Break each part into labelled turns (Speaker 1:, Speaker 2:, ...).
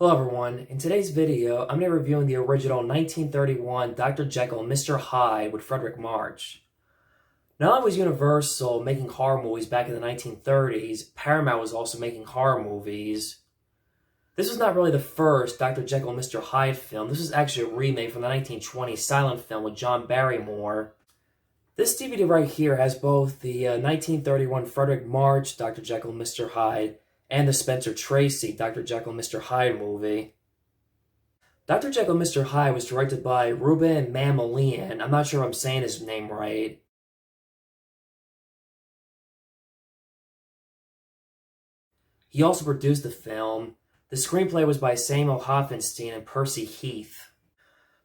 Speaker 1: Hello everyone, in today's video, I'm going to be reviewing the original 1931 Dr. Jekyll and Mr. Hyde with Frederic March. Not only was Universal making horror movies back in the 1930s, Paramount was also making horror movies. This was not really the first Dr. Jekyll and Mr. Hyde film. This was actually a remake from the 1920s silent film with John Barrymore. This DVD right here has both the 1931 Frederic March Dr. Jekyll and Mr. Hyde and the Spencer Tracy Dr. Jekyll and Mr. Hyde movie. Dr. Jekyll and Mr. Hyde was directed by Ruben Mamoulian. I'm not sure if I'm saying his name right. He also produced the film. The screenplay was by Samuel Hoffenstein and Percy Heath.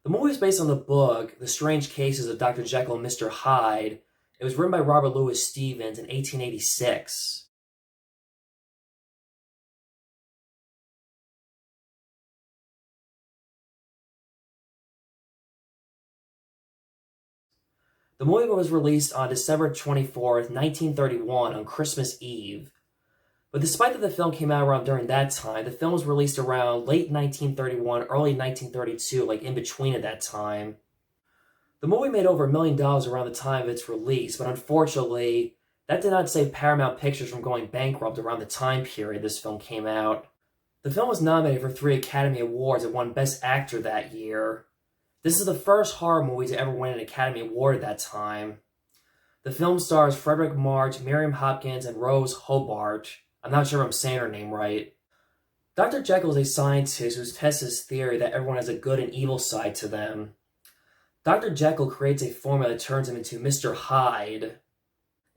Speaker 1: The movie is based on the book, The Strange Cases of Dr. Jekyll and Mr. Hyde. It was written by Robert Louis Stevenson in 1886. The movie was released on December 24th, 1931 on Christmas Eve. But despite that the film came out around during that time, the film was released around late 1931, early 1932, like in between at that time. The movie made over $1 million around the time of its release, but unfortunately, that did not save Paramount Pictures from going bankrupt around the time period this film came out. The film was nominated for 3 Academy Awards and won Best Actor that year. This is the first horror movie to ever win an Academy Award at that time. The film stars Frederic March, Miriam Hopkins, and Rose Hobart. I'm not sure if I'm saying her name right. Dr. Jekyll is a scientist who tests his theory that everyone has a good and evil side to them. Dr. Jekyll creates a formula that turns him into Mr. Hyde.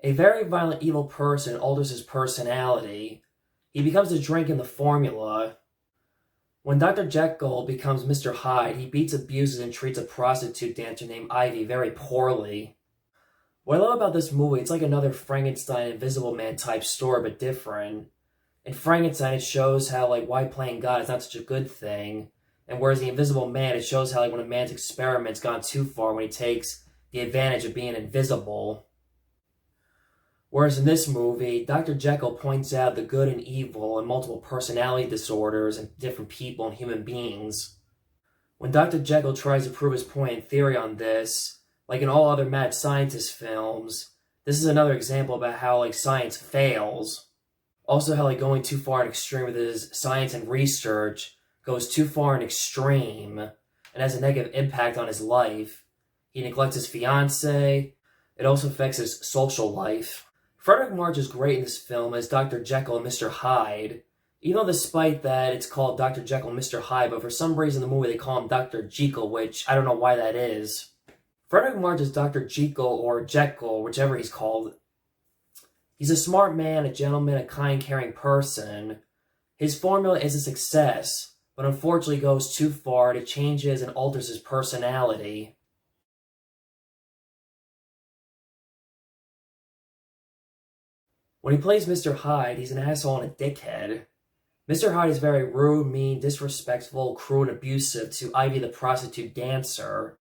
Speaker 1: A very violent evil person alters his personality. He becomes a drink in the formula. When Dr. Jekyll becomes Mr. Hyde, he beats, abuses, and treats a prostitute dancer named Ivy very poorly. What I love about this movie, it's like another Frankenstein Invisible Man type story, but different. In Frankenstein, it shows how why playing God is not such a good thing. And whereas the Invisible Man, it shows how when a man's experiment's gone too far when he takes the advantage of being invisible. Whereas in this movie, Dr. Jekyll points out the good and evil and multiple personality disorders in different people and human beings. When Dr. Jekyll tries to prove his point in theory on this, like in all other mad scientist films, this is another example about how science fails. Also how going too far and extreme with his science and research goes too far and extreme and has a negative impact on his life. He neglects his fiancée. It also affects his social life. Frederic March is great in this film as Dr. Jekyll and Mr. Hyde. Even though despite that it's called Dr. Jekyll and Mr. Hyde, but for some reason in the movie they call him Dr. Jekyll, which I don't know why that is. Frederic March is Dr. Jekyll or Jekyll, whichever he's called. He's a smart man, a gentleman, a kind, caring person. His formula is a success, but unfortunately goes too far and it changes and alters his personality. When he plays Mr. Hyde, he's an asshole and a dickhead. Mr. Hyde is very rude, mean, disrespectful, cruel, and abusive to Ivy the prostitute dancer.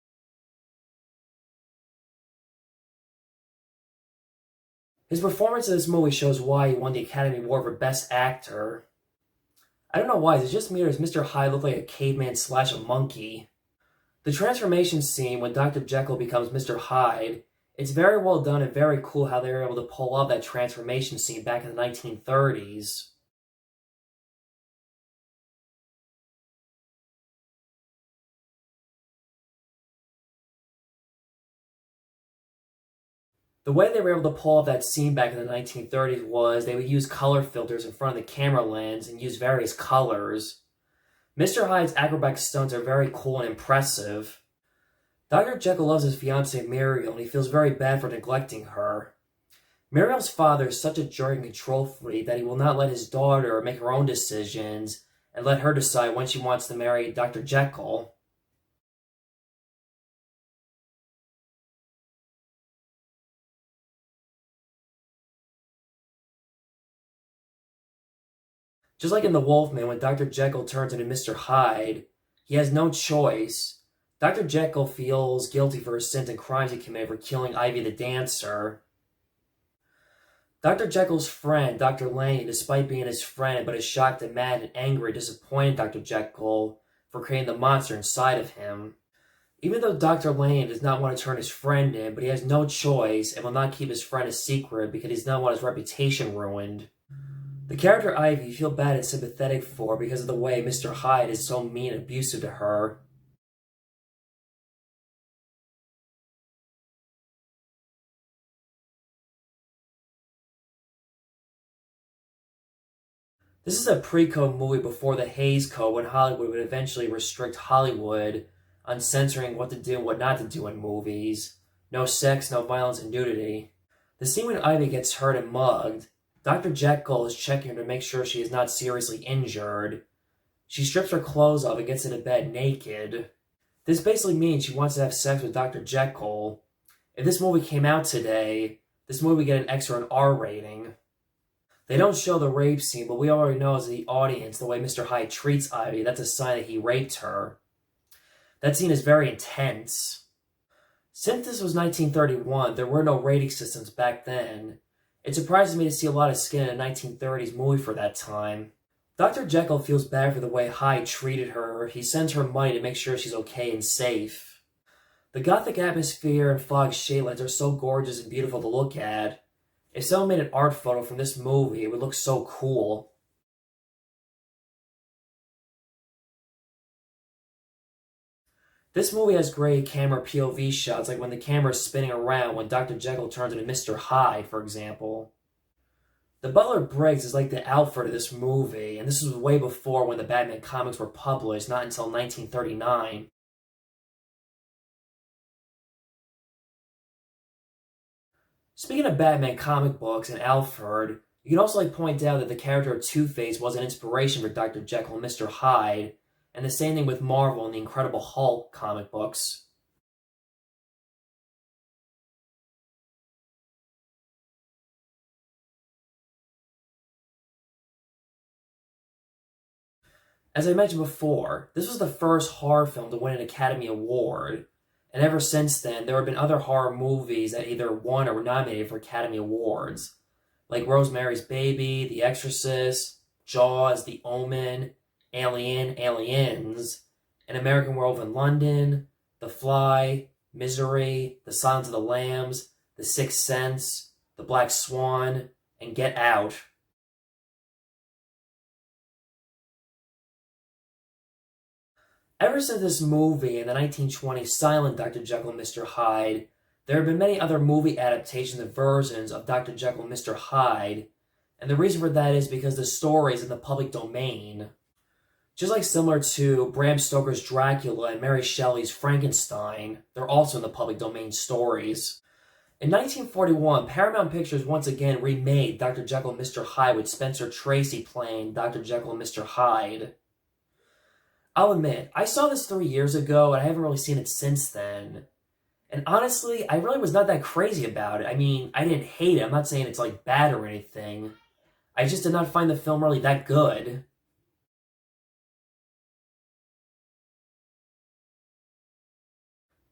Speaker 1: His performance in this movie shows why he won the Academy Award for Best Actor. I don't know why, is it just me or does Mr. Hyde look like a caveman / a monkey? The transformation scene when Dr. Jekyll becomes Mr. Hyde, it's very well done and very cool how they were able to pull off that transformation scene back in the 1930s. The way they were able to pull off that scene back in the 1930s was they would use color filters in front of the camera lens and use various colors. Mr. Hyde's acrobatic stunts are very cool and impressive. Dr. Jekyll loves his fiancée Muriel and he feels very bad for neglecting her. Muriel's father is such a jerk and control freak that he will not let his daughter make her own decisions and let her decide when she wants to marry Dr. Jekyll. Just like in The Wolfman, when Dr. Jekyll turns into Mr. Hyde, he has no choice. Dr. Jekyll feels guilty for his sins and crimes he committed for killing Ivy the dancer. Dr. Jekyll's friend, Dr. Lane, despite being his friend, but is shocked and mad and angry, disappointed Dr. Jekyll for creating the monster inside of him. Even though Dr. Lane does not want to turn his friend in, but he has no choice and will not keep his friend a secret because he does not want his reputation ruined. The character Ivy you feel bad and sympathetic for because of the way Mr. Hyde is so mean and abusive to her. This is a pre-code movie before the Hays Code, when Hollywood would eventually restrict Hollywood on censoring what to do and what not to do in movies. No sex, no violence, and nudity. The scene when Ivy gets hurt and mugged, Dr. Jekyll is checking her to make sure she is not seriously injured. She strips her clothes off and gets into bed naked. This basically means she wants to have sex with Dr. Jekyll. If this movie came out today, this movie would get an X or an R rating. They don't show the rape scene, but we already know as the audience the way Mr. Hyde treats Ivy, that's a sign that he raped her. That scene is very intense. Since this was 1931, there were no rating systems back then. It surprises me to see a lot of skin in a 1930s movie for that time. Dr. Jekyll feels bad for the way Hyde treated her. He sends her money to make sure she's okay and safe. The gothic atmosphere and fog shadelights are so gorgeous and beautiful to look at. If someone made an art photo from this movie, it would look so cool. This movie has great camera POV shots, like when the camera is spinning around when Dr. Jekyll turns into Mr. Hyde, for example. The Butler Briggs is like the Alfred of this movie, and this was way before when the Batman comics were published, not until 1939. Speaking of Batman comic books and Alfred, you can also point out that the character of Two-Face was an inspiration for Dr. Jekyll and Mr. Hyde, and the same thing with Marvel and the Incredible Hulk comic books. As I mentioned before, this was the first horror film to win an Academy Award, and ever since then, there have been other horror movies that either won or were nominated for Academy Awards, like Rosemary's Baby, The Exorcist, Jaws, The Omen, Alien, Aliens, An American Werewolf in London, The Fly, Misery, The Silence of the Lambs, The Sixth Sense, The Black Swan, and Get Out. Ever since this movie and the 1920s silent Dr. Jekyll and Mr. Hyde, there have been many other movie adaptations and versions of Dr. Jekyll and Mr. Hyde, and the reason for that is because the story is in the public domain. Just like similar to Bram Stoker's Dracula and Mary Shelley's Frankenstein, they're also in the public domain stories. In 1941, Paramount Pictures once again remade Dr. Jekyll and Mr. Hyde with Spencer Tracy playing Dr. Jekyll and Mr. Hyde. I'll admit, I saw this 3 years ago and I haven't really seen it since then. And honestly, I really was not that crazy about it. I mean, I didn't hate it. I'm not saying it's like bad or anything. I just did not find the film really that good.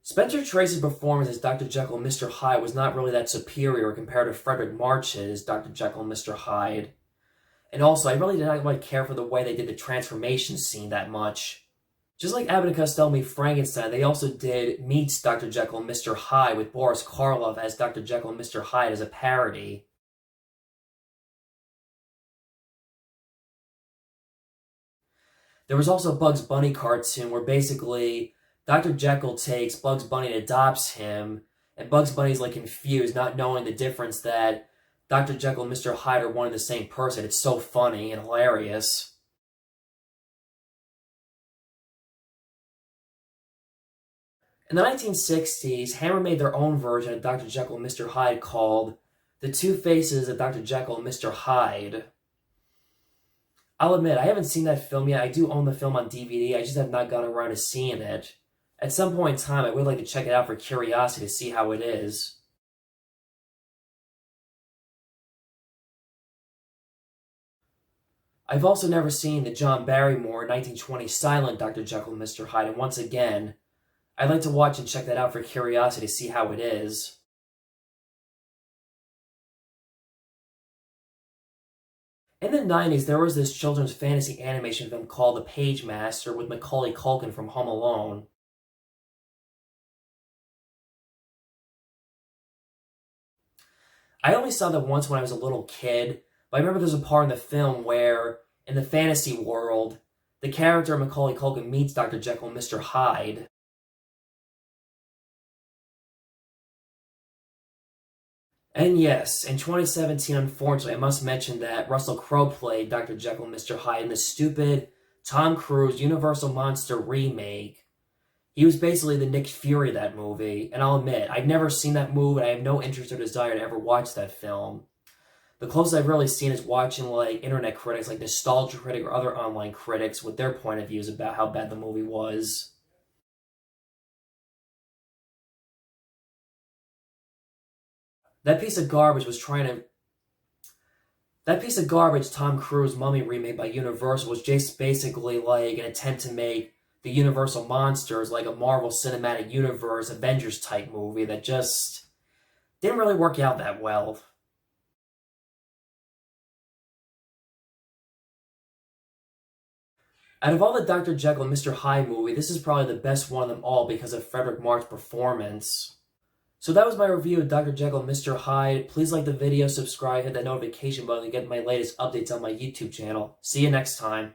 Speaker 1: Spencer Tracy's performance as Dr. Jekyll and Mr. Hyde was not really that superior compared to Frederic March's Dr. Jekyll and Mr. Hyde. And also, I really did not really care for the way they did the transformation scene that much. Just like Abbott and Costello meet Frankenstein, they also did Meets Dr. Jekyll and Mr. Hyde with Boris Karloff as Dr. Jekyll and Mr. Hyde as a parody. There was also a Bugs Bunny cartoon where basically Dr. Jekyll takes Bugs Bunny and adopts him, and Bugs Bunny's like confused, not knowing the difference that Dr. Jekyll and Mr. Hyde are one and the same person. It's so funny and hilarious. In the 1960s, Hammer made their own version of Dr. Jekyll and Mr. Hyde called The Two Faces of Dr. Jekyll and Mr. Hyde. I'll admit, I haven't seen that film yet. I do own the film on DVD. I just have not gotten around to seeing it. At some point in time, I would like to check it out for curiosity to see how it is. I've also never seen the John Barrymore 1920 silent Dr. Jekyll and Mr. Hyde, and once again, I'd like to watch and check that out for curiosity to see how it is. In the 90s, there was this children's fantasy animation film called The Page Master with Macaulay Culkin from Home Alone. I only saw that once when I was a little kid, but I remember there's a part in the film where, in the fantasy world, the character Macaulay Culkin meets Dr. Jekyll and Mr. Hyde. And yes, in 2017, unfortunately, I must mention that Russell Crowe played Dr. Jekyll and Mr. Hyde in the stupid Tom Cruise Universal Monster remake. He was basically the Nick Fury of that movie, and I'll admit, I've never seen that movie, and I have no interest or desire to ever watch that film. The closest I've really seen is watching, like, internet critics, like Nostalgia Critic or other online critics, with their point of views about how bad the movie was. That piece of garbage was trying to That piece of garbage Tom Cruise Mummy remake by Universal was just basically like an attempt to make the Universal Monsters like a Marvel Cinematic Universe Avengers type movie that just didn't really work out that well. Out of all the Dr. Jekyll and Mr. Hyde movie, this is probably the best one of them all because of Frederic March's performance. So that was my review of Dr. Jekyll and Mr. Hyde. Please like the video, subscribe, hit that notification button to get my latest updates on my YouTube channel. See you next time.